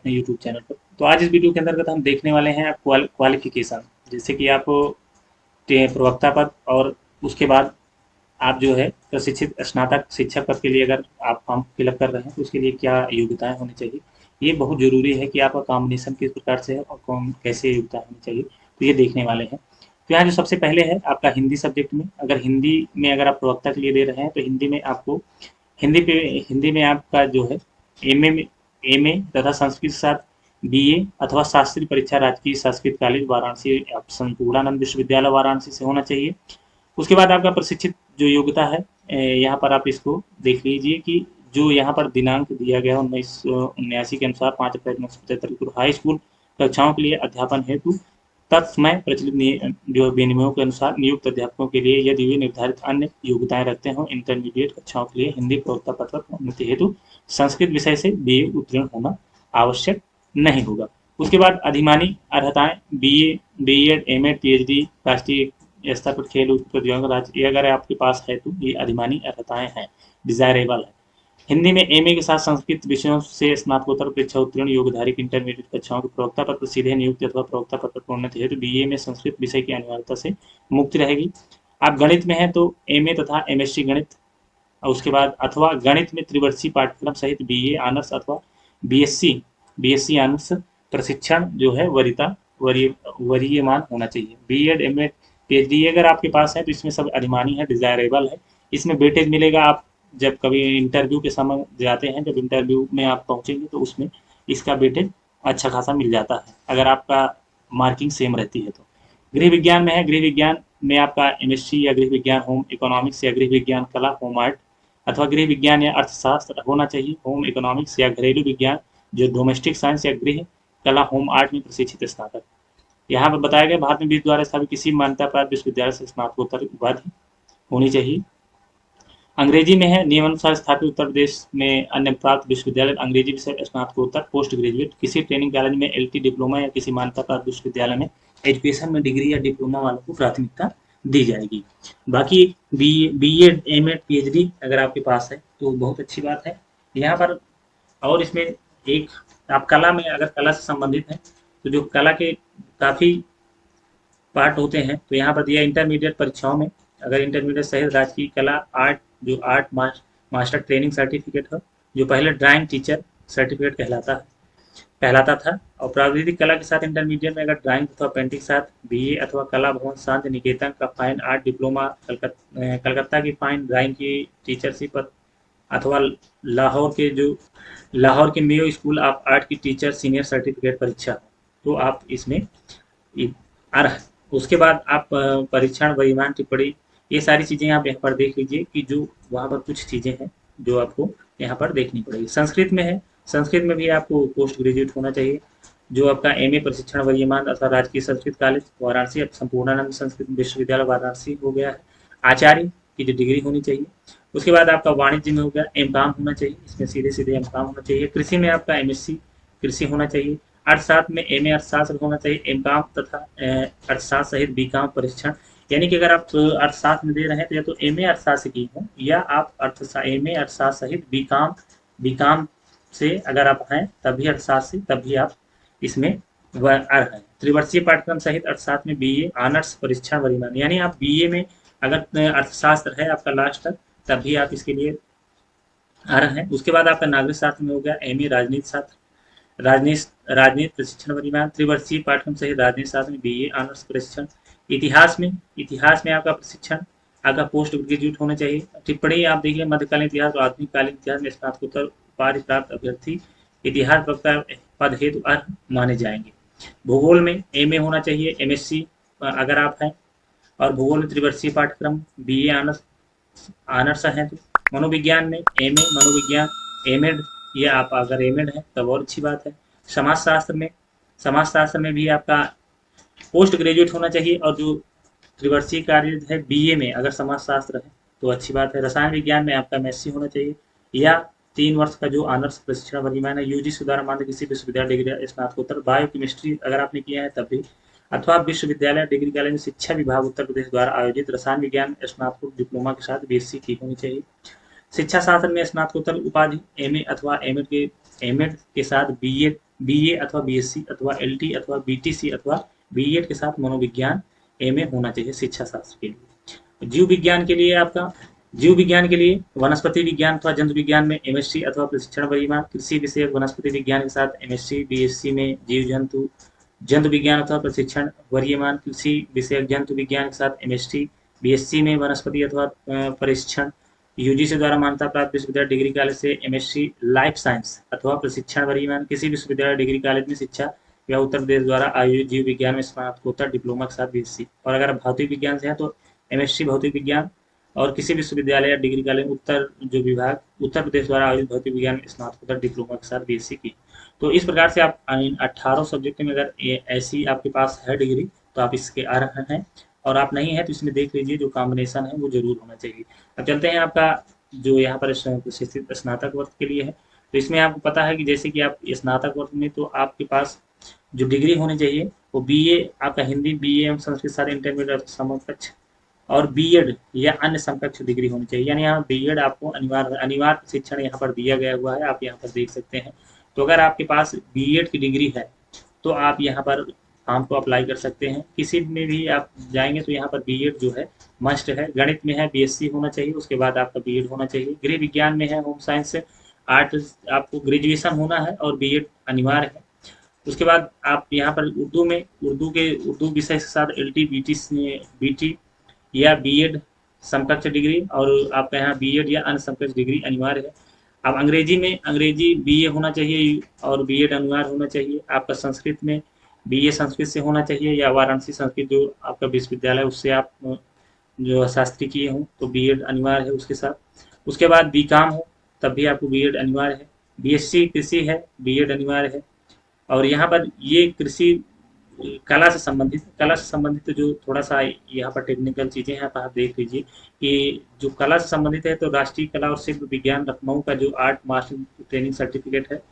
अपने YouTube channel पर। तो आज इस वीडियो के अंतर्गत हम देखने वाले हैं क्वालिफिकेशन, जैसे कि आप प्रवक्ता पद और उसके बाद आप जो है प्रशिक्षित स्नातक शिक्षक पद के लिए अगर आप फॉर्म फिलअप कर रहे हैं तो उसके लिए क्या योग्यताएं होनी चाहिए। ये बहुत ज़रूरी है कि आपका कॉम्बिनेशन किस प्रकार से है और कौन कैसे योग्यता होनी चाहिए, तो ये देखने वाले हैं। तो यहाँ जो सबसे पहले है आपका हिंदी सब्जेक्ट में, अगर हिंदी में अगर आप प्रवक्ता के लिए दे रहे हैं तो हिंदी में आपको हिंदी पे हिंदी में आपका जो है एम ए तथा संस्कृत के साथ बीए अथवा शास्त्री परीक्षा राजकीय संस्कृत कॉलेज वाराणसी संपूर्णानंद विश्वविद्यालय वाराणसी से होना चाहिए। उसके बाद आपका प्रशिक्षित जो योग्यता है, यहाँ पर आप इसको देख लीजिए कि जो यहाँ पर दिनांक दिया गया है 1979 के अनुसार 5 अप्रैल 1975 को हाई स्कूल कक्षाओं के लिए अध्यापन हेतु तत्समय प्रचलित जो विनियमों के अनुसार नियुक्त अध्यापकों के लिए यदि वे निर्धारित अन्य योग्यताएं रखते हों इंटरमीडिएट कक्षाओं के लिए हिंदी प्रवक्ता पद पर प्रोन्नति हेतु संस्कृत विषय से बीए उत्तीर्ण होना आवश्यक नहीं होगा। उसके बाद अधिमानी अर्हताएं बीए बीएड एमएड पीएचडी राष्ट्रीय स्तर पर खेल प्रतियोगिता राज्य, ये अगर आपके पास है तो ये अधिमानी अर्हताएं हैं, डिजायरेबल है। हिंदी में एमए के साथ संस्कृत विषयों से स्नातकोत्तर परीक्षा उत्तीर्ण योग्यधारी इंटरमीडिएट कक्षाओं के प्रवक्ता पद पर सीधे नियुक्ति अथवा प्रवक्ता पद पर प्रोन्नति हेतु बीए में संस्कृत विषय की अनिवार्यता से मुक्ति रहेगी। आप गणित में हैं तो एमए तथा एमएससी गणित, और उसके बाद अथवा गणित में त्रिवर्षीय पाठ्यक्रम सहित बीए ऑनर्स अथवा बीएससी बीएससी ऑनर्स प्रशिक्षण जो है वरीयमान होना चाहिए। बीएड एमएड पीएचडी अगर आपके पास है तो इसमें सब अधिमानी है, डिजायरेबल है। इसमें वेटेज मिलेगा, आप जब कभी इंटरव्यू के समय जाते हैं, जब इंटरव्यू में आप पहुंचेंगे तो उसमें इसका वेटेज अच्छा खासा मिल जाता है अगर आपका मार्किंग सेम रहती है तो। गृह विज्ञान में है, गृह विज्ञान में आपका एमएससी या गृह विज्ञान होम इकोनॉमिक्स या गृह विज्ञान कला होम आर्ट अथवा गृह विज्ञान या अर्थशास्त्र होना चाहिए। होम इकोनॉमिक्स या घरेलू विज्ञान जो डोमेस्टिक साइंस या गृह कला होम आर्ट में प्रशिक्षित स्नातक। यहाँ पर बताया गया भारत में विश्व द्वारा स्थापित किसी मान्यता प्राप्त विश्वविद्यालय से स्नातकोत्तर उपाधि होनी चाहिए। अंग्रेजी में है, नियमानुसार स्थापित उत्तर प्रदेश में अन्य प्राप्त विश्वविद्यालय अंग्रेजी विषय स्नातकोत्तर पोस्ट ग्रेजुएट किसी ट्रेनिंग कॉलेज में एलटी डिप्लोमा या किसी मान्यता प्राप्त विश्वविद्यालय में एजुकेशन में डिग्री या डिप्लोमा वालों को प्राथमिकता दी जाएगी। बाकी बीएड एमएड पीएचडी अगर आपके पास है तो बहुत अच्छी बात है यहाँ पर। और इसमें एक आप कला में अगर कला से संबंधित है तो जो कला के काफ़ी पार्ट होते हैं तो यहाँ पर दिया इंटरमीडिएट परीक्षाओं में अगर इंटरमीडिएट सहित राजकीय कला आर्ट जो आर्ट मास्टर ट्रेनिंग सर्टिफिकेट है जो पहले ड्राइंग टीचर सर्टिफिकेट कहलाता था, और प्राविधिक कला के साथ इंटरमीडिएट में अगर ड्राइंग अथवा पेंटिंग के साथ बीए अथवा कला भवन शांति निकेतन का फाइन आर्ट डिप्लोमा, कलकत्ता की फाइन ड्राइंग की टीचरशिप अथवा लाहौर के मेयो स्कूल ऑफ आर्ट की टीचर सीनियर सर्टिफिकेट परीक्षा तो आप इसमें अर्ह। उसके बाद आप परीक्षण वरीयमान टिप्पणी ये सारी चीज़ें आप यहाँ पर देख लीजिए कि जो वहाँ पर कुछ चीज़ें हैं जो आपको यहाँ पर देखनी पड़ेगी। संस्कृत में है, संस्कृत में भी आपको पोस्ट ग्रेजुएट होना चाहिए। जो आपका एमए प्रशिक्षण वरीयमान अथवा राजकीय संस्कृत कॉलेज वाराणसी संपूर्णानंद संस्कृत विश्वविद्यालय वाराणसी हो गया है। आचार्य की जो डिग्री होनी चाहिए। उसके बाद आपका वाणिज्य में हो गया एमकॉम होना चाहिए, इसमें सीधे सीधे एमकॉम होना चाहिए। कृषि में आपका एमएससी कृषि होना चाहिए। अर्थशास्त्र में एमए अर्थशास्त्र होना चाहिए, एमकॉम तथा अर्थशास्त्र सहित बीकॉम परीक्षण, यानी कि अगर आप अर्थशास्त्र में दे रहे हैं तो या तो एमए अर्थशास्त्र की हो या आप एमए अर्थशास्त्र सहित बीकॉम से अगर आप हैं तभी अर्थशास्त्र से तभी आप इसमें अर्ह हैं। त्रिवर्षीय पाठ्यक्रम सहित अर्थशास्त्र में बीए ऑनर्स परीक्षण वरीयमान, यानी आप बीए में अगर अर्थशास्त्र है आपका लास्ट तक तभी आप इसके लिए अर्ह हैं। उसके बाद आपका नागरिक शास्त्र में हो गया एमए राजनीति शास्त्र राजनीति प्रशिक्षण वरीयमान। त्रिवर्षीय पाठ्यक्रम सहित राजनीति शास्त्र में बीए ऑनर्स प्रशिक्षण। इतिहास में आपका प्रशिक्षण आपका पोस्ट ग्रेजुएट होना चाहिए। टिप्पणी आप देखिए मध्यकालीन इतिहास और आधुनिक कालीन इतिहास में स्नातकोत्तर उपाधि प्राप्त अभ्यर्थी इतिहास वक्ता पद हेतु अर्ह माने जाएंगे। भूगोल में एमए होना चाहिए, एमएससी अगर आप हैं, और भूगोल में त्रिवर्षीय पाठ्यक्रम बीए ऑनर्स हैं तो। मनोविज्ञान में एमए मनोविज्ञान एमएड, या आप अगर एमएड है तब और अच्छी बात है। समाजशास्त्र में भी आपका पोस्ट ग्रेजुएट होना चाहिए, और जो त्रिवर्षीय कार्य है बीए में अगर समाजशास्त्र है तो अच्छी बात है। रसायन विज्ञान में आपका एमएससी होना चाहिए या 3 वर्ष का जो ऑनर्स प्रशिक्षण वरीयमान है। यूजीसी द्वारा मान्य किसी विश्वविद्यालय डिग्री स्नातकोत्तर बायोकेमिस्ट्री अगर आपने किया है तब भी, अथवा विश्वविद्यालय डिग्री कॉलेज में शिक्षा विभाग उत्तर प्रदेश द्वारा आयोजित रसायन विज्ञान स्नातकोत्तर डिप्लोमा के साथ बीएससी की होनी चाहिए। शिक्षा शास्त्र में स्नातकोत्तर उपाधि एमए अथवा एमएड के साथ बीएड बीए अथवा बीएससी अथवा एलटी अथवा बीटीसी अथवा बीएड के साथ मनोविज्ञान एमए होना चाहिए शिक्षा शास्त्र के लिए। जीव विज्ञान के लिए वनस्पति विज्ञान अथवा जंतु विज्ञान में एमएससी अथवा प्रशिक्षण परिमाण, कृषि विषय वनस्पति विज्ञान के साथ एमएससी बीएससी में जीव जंतु विज्ञान अथवा प्रशिक्षण वरीयमान, कृषि विषयक जंतु विज्ञान के साथ एमएससी बीएससी में वनस्पति अथवा प्रशिक्षण, यूजीसी द्वारा मान्यता प्राप्त विश्वविद्यालय डिग्री कॉलेज से एमएससी लाइफ साइंस अथवा प्रशिक्षण वरीयमान, किसी विश्वविद्यालय डिग्री कॉलेज में शिक्षा या उत्तर प्रदेश द्वारा आयोजित जीव विज्ञान में स्नातकोत्तर डिप्लोमा के साथ बीएससी। और अगर भौतिक विज्ञान से है तो एमएससी भौतिक विज्ञान और किसी विश्वविद्यालय या डिग्री कॉलेज उत्तर प्रदेश द्वारा आयोजित भौतिक विज्ञान में स्नातकोत्तर डिप्लोमा के साथ बीएससी की। तो इस प्रकार से आप इन 18 सब्जेक्ट में अगर ऐसी आपके पास है डिग्री तो आप इसके अर्ह हैं, और आप नहीं है तो इसमें देख लीजिए जो कॉम्बिनेशन है वो जरूर होना चाहिए। अब चलते हैं आपका जो यहाँ पर प्रशिक्षित स्नातक वर्ग के लिए है। तो इसमें आपको पता है कि जैसे कि आप स्नातक वर्ग में तो आपके पास जो डिग्री होनी चाहिए वो बीए आपका हिंदी, बीए एवं संस्कृत साथ इंटरमीडिएट समकक्ष और बीएड या अन्य समकक्ष डिग्री होनी चाहिए। यानी यहाँ बीएड आपको अनिवार्य शिक्षण यहाँ पर दिया गया हुआ है, आप यहाँ पर देख सकते हैं। तो अगर आपके पास बीएड की डिग्री है तो आप यहाँ पर फॉर्म को अप्लाई कर सकते हैं। किसी में भी आप जाएंगे तो यहाँ पर बीएड जो है मस्ट है। गणित में है बीएससी होना चाहिए, उसके बाद आपका बीएड होना चाहिए। गृह विज्ञान में है होम साइंस से आर्ट आपको ग्रेजुएशन होना है और बीएड अनिवार्य है। उसके बाद आप यहाँ पर उर्दू विषय के साथ एलटी बीटी या बीएड समकक्ष डिग्री, और आपका यहाँ बीएड या अन्य समकक्ष डिग्री अनिवार्य है। अब अंग्रेजी बीए होना चाहिए और बीएड अनिवार्य होना चाहिए। आपका संस्कृत में बीए संस्कृत से होना चाहिए या वाराणसी संस्कृत जो आपका विश्वविद्यालय उससे आप जो शास्त्री किए हों तो बीएड अनिवार्य है उसके साथ। उसके बाद बीकॉम हो तब भी आपको बीएड अनिवार्य है। बीएससी कृषि है, बीएड अनिवार्य है। और यहाँ पर ये कृषि कला से संबंधित जो थोड़ा सा यहाँ पर टेक्निकल चीज़ें हैं आप देख लीजिए कि जो कला से संबंधित है तो राष्ट्रीय कला और शिल्प विज्ञान लखनऊ का जो आर्ट मास्टर ट्रेनिंग सर्टिफिकेट है,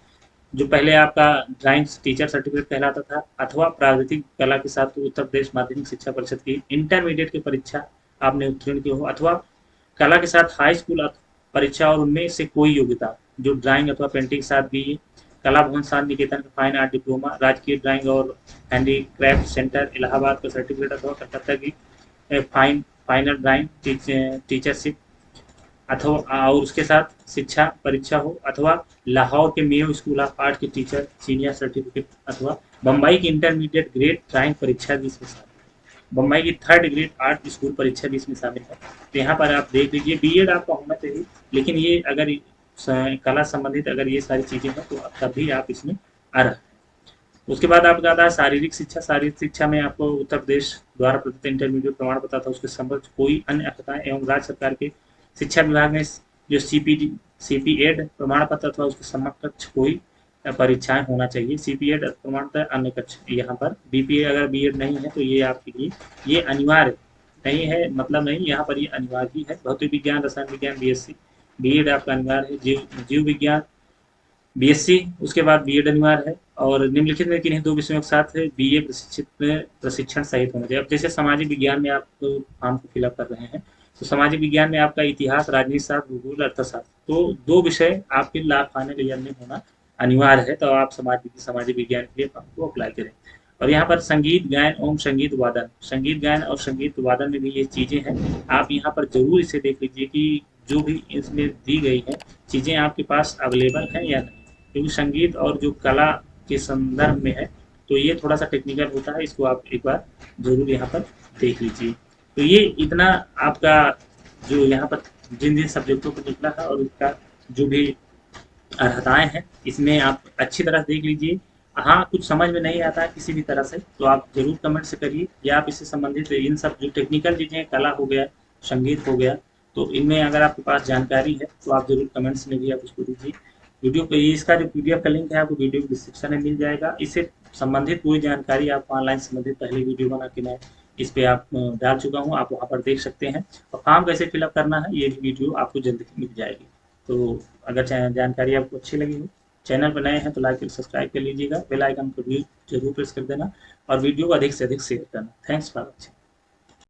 जो पहले आपका ड्राइंग टीचर सर्टिफिकेट कहलाता था, अथवा प्रावैधिक कला के साथ उत्तर प्रदेश माध्यमिक शिक्षा परिषद की इंटरमीडिएट की परीक्षा आपने उत्तीर्ण की हो, अथवा कला के साथ हाई स्कूल परीक्षा और उनमें से कोई योग्यता जो ड्राइंग अथवा पेंटिंग के साथ भी कला भवन शांति निकेतन का फाइन आर्ट डिप्लोमा, राजकीय ड्राइंग और हैंडीक्राफ्ट सेंटर इलाहाबाद का सर्टिफिकेट अथवा कलकत्ता की फाइनल ड्राइंग टीचरशिप अथवा और उसके साथ शिक्षा परीक्षा हो, अथवा लाहौर के मेयो स्कूल ऑफ आर्ट के टीचर सीनियर सर्टिफिकेट, अथवा बम्बई की इंटरमीडिएट ग्रेड ड्राइंग परीक्षा भी इसमें शामिल है, बम्बई की 3rd ग्रेड आर्ट स्कूल परीक्षा भी इसमें शामिल है। तो यहाँ पर आप देख लीजिए बीएड आपका होना चाहिए, लेकिन ये अगर कला संबंधित अगर ये सारी चीज़ें हैं तो तभी आप इसमें अर्ह। उसके बाद आपका आता है शारीरिक शिक्षा में आपको उत्तर प्रदेश द्वारा प्रदत्त इंटरमीडिएट प्रमाण पत्र था उसके समक्ष कोई अन्य अर्हताएं एवं राज्य सरकार के शिक्षा विभाग में जो सीपीएड प्रमाण पत्र अथवा उसके समकक्ष कोई परीक्षाएं होना चाहिए। सीपीएड प्रमाण पत्र अन्य कक्ष, यहाँ पर बीपीए अगर बीएड नहीं है तो ये आपके लिए ये अनिवार्य नहीं है, मतलब नहीं, यहाँ पर ये अनिवार्य ही है। भौतिक विज्ञान रसायन विज्ञान बीएससी बीएड आपका अनिवार्य है। जीव विज्ञान बीएससी उसके बाद बीएड अनिवार्य है। और निम्नलिखित में किन्हीं 2 विषयों के साथ बीए प्रशिक्षण सहित होना चाहिए। अब जैसे सामाजिक विज्ञान में आप फॉर्म को फिलअप कर रहे हैं तो सामाजिक विज्ञान में आपका इतिहास, राजनीति शास्त्र, भूगोल, अर्थशास्त्र, तो 2 विषय आपके लाभ फाइनल ईयर में होना अनिवार्य है। तो आप सामाजिक विज्ञान के लिए फॉर्म को अप्लाई करें। और यहाँ पर संगीत गायन एवं संगीत गायन और संगीत वादन में भी ये चीज़ें हैं, आप यहाँ पर जरूर इसे देख लीजिए कि जो भी इसमें दी गई है चीज़ें आपके पास अवेलेबल हैं या नहीं, क्योंकि संगीत और जो कला के संदर्भ में है तो ये थोड़ा सा टेक्निकल होता है, इसको आप एक बार जरूर यहाँ पर देख लीजिए। तो ये इतना आपका जो यहाँ पर जिन सब्जेक्टों को निकला है और उसका जो भी अर्हताएं हैं इसमें आप अच्छी तरह देख लीजिए। हाँ, कुछ समझ में नहीं आता है किसी भी तरह से तो आप जरूर कमेंट से करिए, या आप इससे संबंधित इन सब जो टेक्निकल चीज़ें, कला हो गया, संगीत हो गया, तो इनमें अगर आपके पास जानकारी है तो आप जरूर कमेंट्स में भी आप उसको दीजिए। वीडियो पे इसका जो पीडीएफ का लिंक है आपको वीडियो डिस्क्रिप्शन में मिल जाएगा। इससे संबंधित पूरी जानकारी आपको ऑनलाइन संबंधित पहले वीडियो बना के मैं इस पे आप डाल चुका हूँ, आप वहाँ पर देख सकते हैं। और फॉर्म कैसे फिलअप करना है ये भी वीडियो आपको जल्दी मिल जाएगी। तो अगर जानकारी आपको अच्छी लगी हो, चैनल पर नए हैं तो लाइक और सब्सक्राइब कर लीजिएगा, बेल आइकन को भी जरूर प्रेस कर देना और वीडियो को अधिक से अधिक शेयर करना। Thanks for watching.